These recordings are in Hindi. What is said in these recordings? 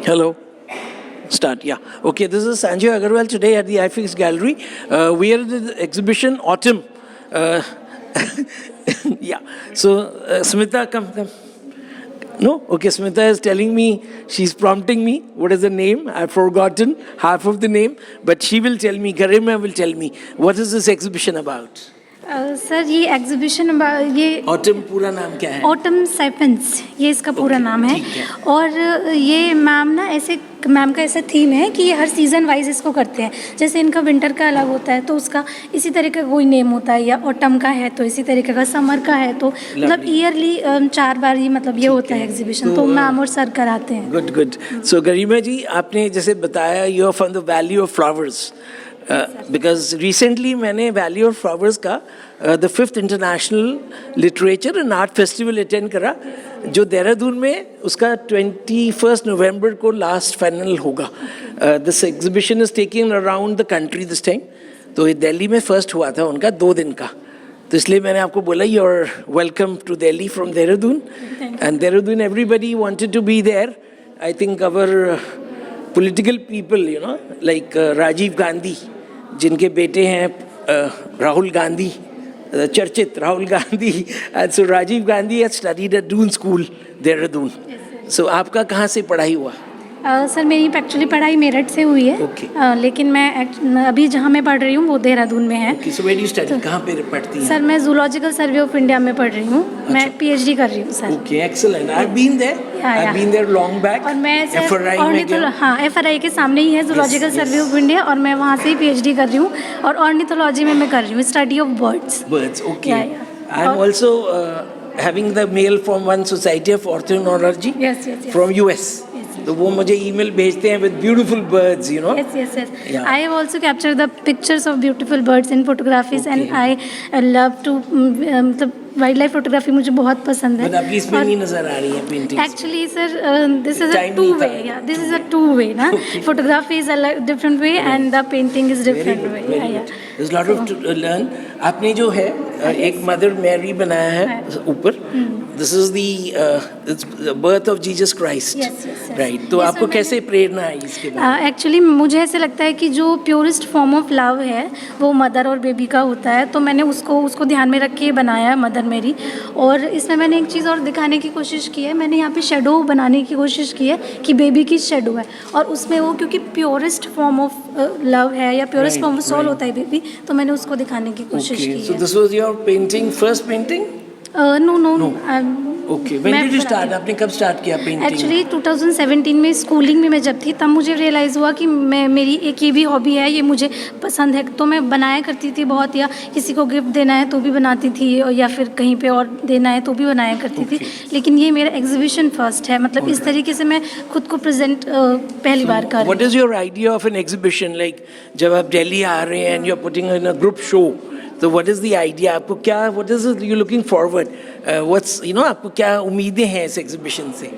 Hello. Start, yeah. Okay, this is Sanjay Agarwal today at the iFix Gallery. We are at the exhibition Autumn. Yeah, so Smita, come. No? Okay, Smita is telling me, she's prompting me. What is the name? I've forgotten half of the name, but she will tell me, Garima will tell me, what is this exhibition about? Sir ये एग्जीबिशन ये ऑटम पूरा नाम क्या है? ऑटम साइपेंस ये इसका पूरा नाम है। और ये मैम का ऐसा थीम है कि ये हर सीज़न वाइज इसको करते हैं। जैसे इनका विंटर का अलग होता है तो उसका इसी तरह का कोई नेम होता है, या ऑटम का है तो इसी तरीके का, समर का है तो मतलब ईयरली 4 बार ही मतलब ये होता है एग्जीबिशन। तो मैम और सर कराते हैं। गुड। सो गरिमा जी, आपने जैसे बताया you are from the valley of flowers, because recently मैंने वैली ऑफ फ्लावर्स का the 5th international literature and art festival attend करा, जो देहरादून में उसका 21 नवंबर को लास्ट फाइनल होगा। This exhibition is taking around the country this time. तो ये दिल्ली में फर्स्ट हुआ था उनका 2 दिन का, तो इसलिए मैंने आपको बोला you are welcome to Delhi from Dehradun. And Dehradun everybody wanted to be there. I think our political people, you know, like Rajiv Gandhi, जिनके बेटे हैं राहुल गांधी, चर्चित Rahul Gandhi, and so Rajiv Gandhi has studied at Doon School, Dehradun. So आपका कहाँ से पढ़ाई हुआ? सर मेरी एक्चुअली पढ़ाई मेरठ से हुई है। लेकिन मैं अभी जहाँ मैं पढ़ रही हूँ वो देहरादून में है। So where do you study? कहाँ पे पढ़ती हैं? सर मैं जूलॉजिकल सर्वे ऑफ इंडिया में पढ़ रही हूँ। मैं PhD कर रही हूँ sir. Okay, excellent. I've been there. I've been there long back. और मैं FRI में गया। हाँ, FRI के सामने ही है जूलॉजिकल सर्वे ऑफ इंडिया, और मैं वहाँ से ही PhD कर रही हूँ। और ऑर्निथोलॉजी में मैं कर रही हूँ, study of birds. Okay. I'm also having the mail from one society of ornithology from US. तो वो मुझे ईमेल भेजते हैं with beautiful birds, you know. Yes. Yeah. I have also captured the pictures of beautiful birds in photographies, and I love to मतलब वाइल्ड लाइफ फोटोग्राफी मुझे बहुत पसंद है। आपकी इसमें नहीं नजर आ रही है painting. Actually sir this is a two way ना। Photography is a different way and the painting is different way. There's a lot of to learn. आपने जो है एक मदर मैरी बनाया है ऊपर। This is the birth of Jesus Christ. Yes. Right. तो आपको कैसे प्रेरणा आई इसके बारे? एक्चुअली मुझे ऐसे लगता है कि जो प्योरेस्ट फॉर्म ऑफ लव है वो मदर और बेबी का होता है, तो मैंने उसको ध्यान में रख के बनाया है मदर मेरी। और इसमें मैंने एक चीज़ और दिखाने की कोशिश की है, मैंने यहाँ पे शेडो बनाने की कोशिश की है कि बेबी की शेडो है, और उसमें वो क्योंकि प्योरेस्ट फॉर्म ऑफ लव है या प्योरेस्ट फॉर्म ऑफ सोल होता है बेबी, तो मैंने उसको दिखाने की कोशिश की है। So this was your painting, first painting? No. Okay. When did you start? आपने कब स्टार्ट किया पेंटिंग? एक्चुअली 2017 में स्कूलिंग में मैं जब थी तब मुझे रियलाइज़ हुआ कि मेरी एक ये भी हॉबी है, ये मुझे पसंद है। तो मैं बनाया करती थी बहुत, या किसी को गिफ्ट देना है तो भी बनाती थी, या फिर कहीं पे और देना है तो भी बनाया करती थी। लेकिन ये मेरा एग्जीबिशन फर्स्ट है, मतलब इस तरीके से मैं खुद को प्रेजेंट पहली बार कर रही हूँ। What is your idea of an exhibition? Like जब आप दिल्ली आ रहे हैं and you are putting in a group show, तो व्हाट इज़ द आइडिया? आपको क्या, what is you looking forward, what's you know, आपको क्या उम्मीदें हैं इस एग्जीबिशन से?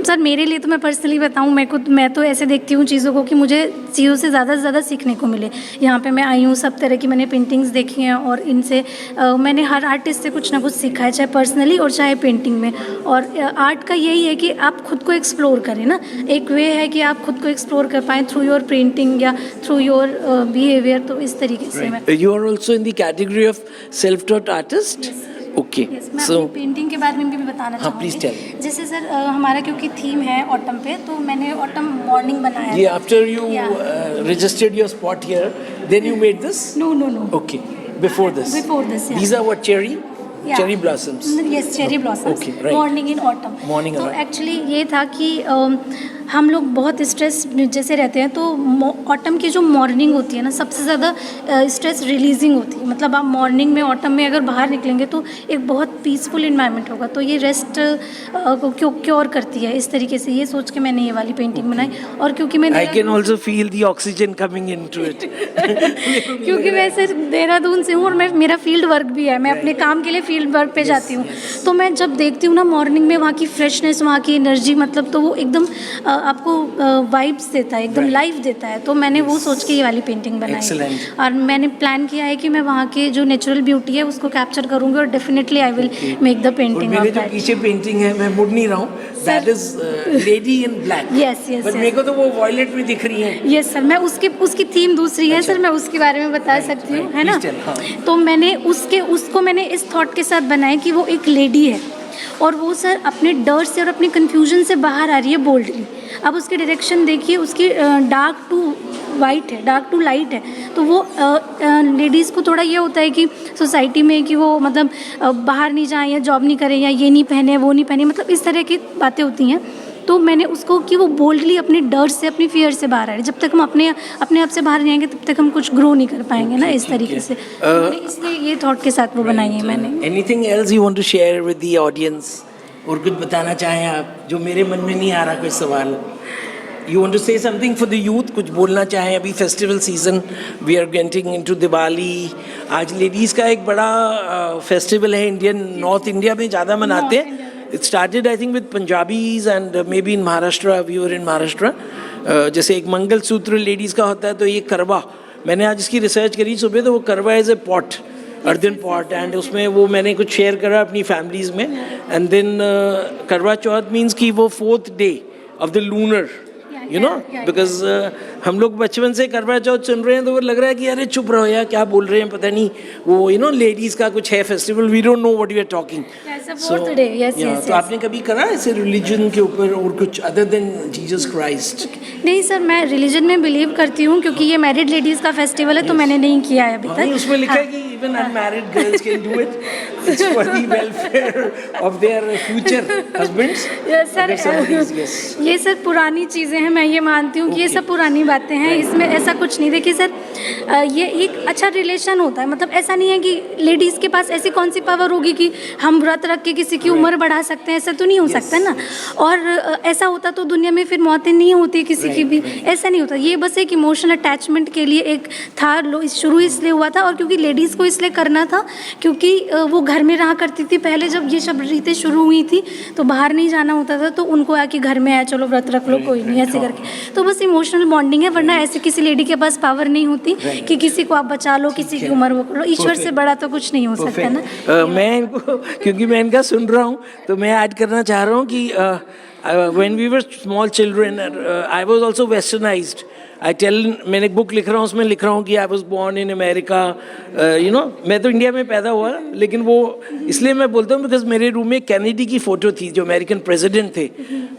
सर मेरे लिए तो मैं पर्सनली बताऊं, मैं तो ऐसे देखती हूँ चीज़ों को कि मुझे चीज़ों से ज़्यादा से ज़्यादा सीखने को मिले। यहाँ पे मैं आई हूँ, सब तरह की मैंने पेंटिंग्स देखी हैं, और इनसे मैंने हर आर्टिस्ट से कुछ ना कुछ सीखा है, चाहे पर्सनली और चाहे पेंटिंग में। और आर्ट का यही है कि आप खुद को एक्सप्लोर करें ना, एक वे है कि आप खुद को एक्सप्लोर कर पाएँ थ्रू योर पेंटिंग या थ्रू योर बिहेवियर। तो इस तरीके से मैं। You are also in the category of self taught artist? Okay, so painting के बारे में भी बताना चाहूँगी। जैसे सर हमारा क्योंकि थीम है ऑटम पे, तो मैंने ऑटम मॉर्निंग बनाया है। After you registered your spot here, then you made this? No. Okay, before this, yeah. These are what, cherry blossoms? Yes, cherry blossoms. Okay, right. Morning in autumn. तो एक्चुअली ये था कि हम लोग बहुत स्ट्रेस जैसे रहते हैं, तो ऑटम की जो मॉर्निंग होती है ना, सबसे ज़्यादा स्ट्रेस रिलीजिंग होती है। मतलब आप मॉर्निंग में ऑटम में अगर बाहर निकलेंगे तो एक बहुत पीसफुल इन्वायरमेंट होगा, तो ये रेस्ट को क्योर करती है। इस तरीके से ये सोच के मैंने ये वाली पेंटिंग बनाई। और क्योंकि मैं I can also feel the oxygen coming into it क्योंकि मैं सिर्फ देहरादून से हूँ और मेरा फील्ड वर्क भी है, मैं अपने काम के लिए फील्ड वर्क पे जाती हूँ। तो मैं जब देखती हूँ ना मॉर्निंग में वहाँ की फ्रेशनेस, वहाँ की एनर्जी, मतलब तो वो एकदम आपको वाइब्स देता है, एकदम लाइफ देता है। तो मैंने वो सोच के ये वाली पेंटिंग बनाई। और मैंने प्लान किया है कि मैं वहाँ के जो नेचुरल ब्यूटी है उसको कैप्चर करूँगी, और definitely I will make the painting of that. पीछे पेंटिंग है, मैं मुड़ नहीं रहा हूँ, that is lady in black. Yes, yes, but yes. मेरे को तो वो वॉयलेट में दिख रही है। यस सर, मैं उसकी थीम दूसरी है सर, मैं उसके बारे में बता सकती हूँ, है ना। Please tell, हाँ। तो मैंने उसको मैंने इस थॉट के साथ बनाया कि वो एक लेडी है और वो सर अपने डर से और अपने कन्फ्यूजन से बाहर आ रही है बोल्डली। अब उसकी डायरेक्शन देखिए, उसकी डार्क टू वाइट है, डार्क टू लाइट है। तो वो लेडीज़ को थोड़ा ये होता है कि सोसाइटी में कि वो मतलब बाहर नहीं जाएं या जॉब नहीं करें या ये नहीं पहने वो नहीं पहने, मतलब इस तरह की बातें होती हैं। तो मैंने उसको कि वो बोल्डली अपने डर से, अपनी फियर से बाहर आ रही है। जब तक हम अपने आप से बाहर नहीं आएंगे तब तक हम कुछ ग्रो नहीं कर पाएंगे ना, इस तरीके से। मैंने इसलिए ये थॉट के साथ वो बनाई है मैंने। Anything else you want to share with the audience? और कुछ बताना चाहें आप जो मेरे मन में नहीं आ रहा कोई सवाल? You want to say something for the youth? कुछ बोलना चाहें? अभी festival season, we are getting into Diwali. आज लेडीज़ का एक बड़ा फेस्टिवल है, इंडियन नॉर्थ इंडिया में ज़्यादा मनाते हैं। It started I think with Punjabis and maybe in Maharashtra, we were in Maharashtra. जैसे एक मंगलसूत्र लेडीज़ का होता है, तो ये करवा, मैंने आज इसकी रिसर्च करी सुबह, तो वो karva as a pot, earthen pot, and उसमें वो मैंने कुछ शेयर करा अपनी फैमिलीज़ में। एंड देन करवा चौथ मीन्स कि वो 4th day of the lunar, you know, because हम लोग बचपन से करवा चौथ सुन रहे हैं तो वो लग रहा है कि अरे चुप रहो यार, क्या बोल रहे हैं पता नहीं, वो यू नो लेडीज़ का कुछ है festival, we don't know what you are talking. तो आपने कभी करा ऐसे रिलीजन के ऊपर और कुछ अदर देन जीसस क्राइस्ट? नहीं सर, मैं रिलीजन में बिलीव करती हूँ, क्योंकि ये मैरिड लेडीज़ का फेस्टिवल है, तो मैंने नहीं किया है अभी तक। उसमें लिखा है कि even unmarried girls can do it, it's for the welfare of their future husbands. Sir ये सर पुरानी चीज़ें हैं, मैं ये मानती हूँ कि ये सब पुरानी बातें हैं, इसमें ऐसा कुछ नहीं। देखिए सर, ये एक अच्छा रिलेशन होता है, मतलब ऐसा नहीं है कि लेडीज़ के पास ऐसी कौन सी पावर होगी कि हम व्रत रख के किसी की उम्र बढ़ा सकते हैं, ऐसा तो नहीं हो सकता ना। और ऐसा होता तो दुनिया में फिर मौतें नहीं होती किसी की भी, ऐसा नहीं होता। ये बस एक इमोशनल अटैचमेंट के लिए एक था, शुरू इसलिए हुआ था, और क्योंकि लेडीज़ को इसलिए करना था क्योंकि वो घर में रहा करती थी पहले, जब ये सब रीतें शुरू हुई थी तो बाहर नहीं जाना होता था, तो उनको आके घर में आया, चलो व्रत रख लो, कोई नहीं, ऐसे करके। तो बस इमोशनल बॉन्डिंग है, वरना ऐसे किसी लेडी के पास पावर नहीं होती कि किसी को आप बचा लो, किसी की उम्र वो करो। ईश्वर से बड़ा तो कुछ नहीं हो सकता ना। मैं इनको, क्योंकि मैं इनका सुन रहा हूँ, तो मैं ऐड करना चाह रहा हूँ कि when we were small children, I was also westernized. मैंने एक बुक लिख रहा हूँ, उसमें लिख रहा हूँ कि I was born in America, you know, मैं तो इंडिया में पैदा हुआ, लेकिन वो इसलिए मैं बोलता हूँ बिकॉज मेरे रूम में कैनेडी की फ़ोटो थी, जो अमेरिकन प्रेसिडेंट थे।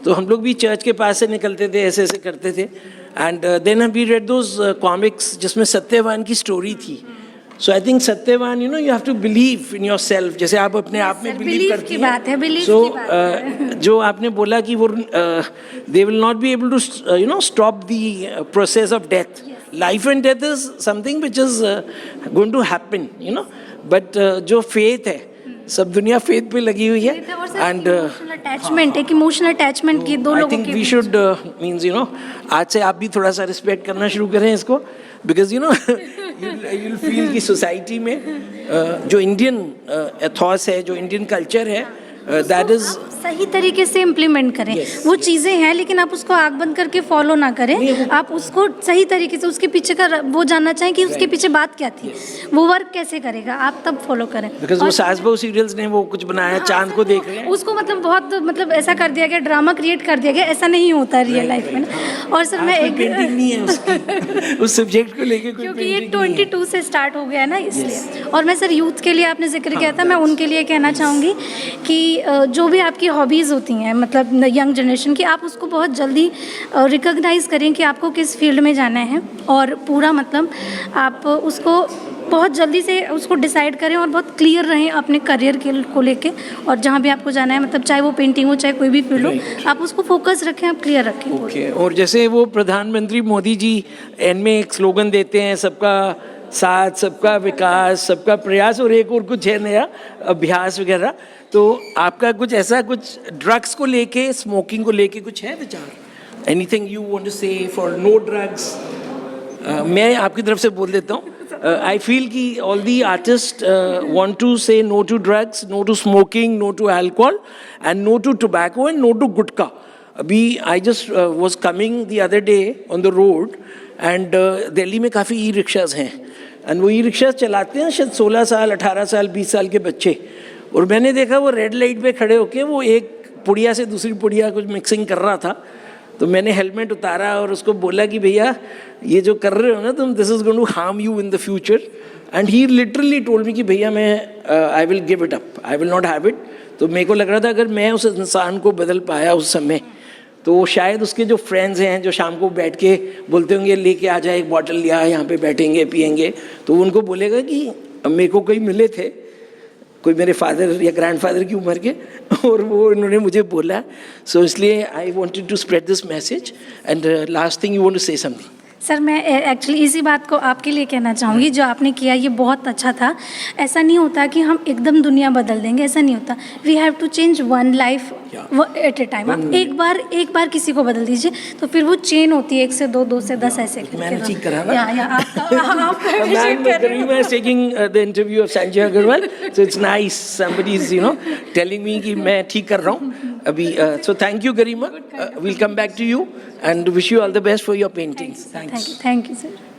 तो हम लोग भी चर्च के पास से निकलते थे, ऐसे ऐसे करते थे। And then we read those comics जिसमें सत्यवान की स्टोरी थी। So I think Satyavan, you know, you have to believe in yourself, जैसे आप अपने आप में बिलीव करती हैं। बात है, सो जो आपने बोला कि वो they will not be able to you know stop the process of death. Life and death is something which is going to happen, you know, but जो फेथ है, सब दुनिया फेथ पे लगी हुई है। एंड अटैचमेंट, एक इमोशनल अटैचमेंट की दो लोगों की। I think we should means, you know, आज से आप भी थोड़ा सा रिस्पेक्ट करना शुरू करें इसको, because you know you'll feel कि सोसाइटी में जो इंडियन एथॉस है, जो इंडियन कल्चर है, दैट इज सही तरीके से इम्प्लीमेंट करें। वो चीज़ें हैं, लेकिन आप उसको आग बंद करके फॉलो ना करें। आप उसको सही तरीके से, उसके पीछे का वो जानना चाहें कि उसके पीछे बात क्या थी, वो वर्क कैसे करेगा, आप तब फॉलो करें। बिकॉज वो सास बहू सीरियल्स ने वो कुछ बनाया, चांद को देख रहे हैं, उसको मतलब बहुत मतलब ऐसा कर दिया गया, ड्रामा क्रिएट कर दिया गया, ऐसा नहीं होता रियल लाइफ में ना। और सर मैं एक पेंटिंग नहीं है उसकी, उस सब्जेक्ट को लेके, क्योंकि ये 22 से स्टार्ट हो गया ना, इसलिए। और मैं सर यूथ के लिए, आपने जिक्र किया था, मैं उनके लिए कहना चाहूँगी कि जो भी आपकी हॉबीज़ होती हैं, मतलब यंग जनरेशन की, आप उसको बहुत जल्दी रिकॉग्नाइज़ करें कि आपको किस फील्ड में जाना है, और पूरा मतलब आप उसको बहुत जल्दी से उसको डिसाइड करें और बहुत क्लियर रहें अपने करियर के को लेके, और जहाँ भी आपको जाना है, मतलब चाहे वो पेंटिंग हो, चाहे कोई भी फील्ड हो, आप उसको फोकस रखें, आप क्लियर रखें। ओके। और जैसे वो प्रधानमंत्री मोदी जी एंड में एक स्लोगन देते हैं, सबका साथ, सबका विकास, सबका प्रयास, और एक और कुछ है नया अभ्यास वगैरह, तो आपका कुछ ऐसा, कुछ ड्रग्स को लेके, स्मोकिंग को लेके कुछ है विचार? एनीथिंग यू वांट टू से फॉर नो ड्रग्स? मैं आपकी तरफ से बोल देता हूँ, I feel कि all the artists want to say no to drugs, no to smoking, no to alcohol, and no to tobacco, and no to gutka. अभी I just was coming the other day on the road, and Delhi में काफ़ी ई रिक्शाज हैं, and वो ई रिक्शाज चलाते हैं शायद 16 साल, 18 साल, 20 साल के बच्चे। और मैंने देखा वो रेड लाइट पे खड़े होके वो एक पुड़िया से दूसरी पुड़िया कुछ मिक्सिंग कर रहा था, तो मैंने हेलमेट उतारा और उसको बोला कि भैया ये जो कर रहे हो ना तुम, this is going to harm you in the future. And he literally told me कि भैया मैं I will give it up, I will not have it. तो मेरे को लग रहा था अगर मैं उस इंसान को बदल पाया उस समय, तो शायद उसके जो फ्रेंड्स हैं जो शाम को बैठ के बोलते होंगे लेके आ जाए एक बॉटल, लिया यहाँ पे बैठेंगे पियेंगे, तो उनको बोलेगा कि मेरे को कोई मिले थे, कोई मेरे फादर या ग्रैंडफादर की उम्र के, और वो इन्होंने मुझे बोला. सो इसलिए I wanted to spread this message. And last thing, you want to say something? Sir मैं एक्चुअली इसी बात को आपके लिए कहना चाहूँगी, जो आपने किया ये बहुत अच्छा था. ऐसा नहीं होता कि हम एकदम दुनिया बदल देंगे, ऐसा नहीं होता. We have to change one life at a time. आप एक बार किसी को बदल दीजिए तो फिर वो चेन होती है, 1 से 2, 2 से 10 ऐसे. मैंने ठीक करा ना? आपका is taking the interview of Sanjay Agarwal, so it's nice somebody is telling me कि मैं ठीक कर रहा हूँ अभी. So thank you Garima, we'll come back to you and wish you all the best for your paintings. Thanks. Thank you sir.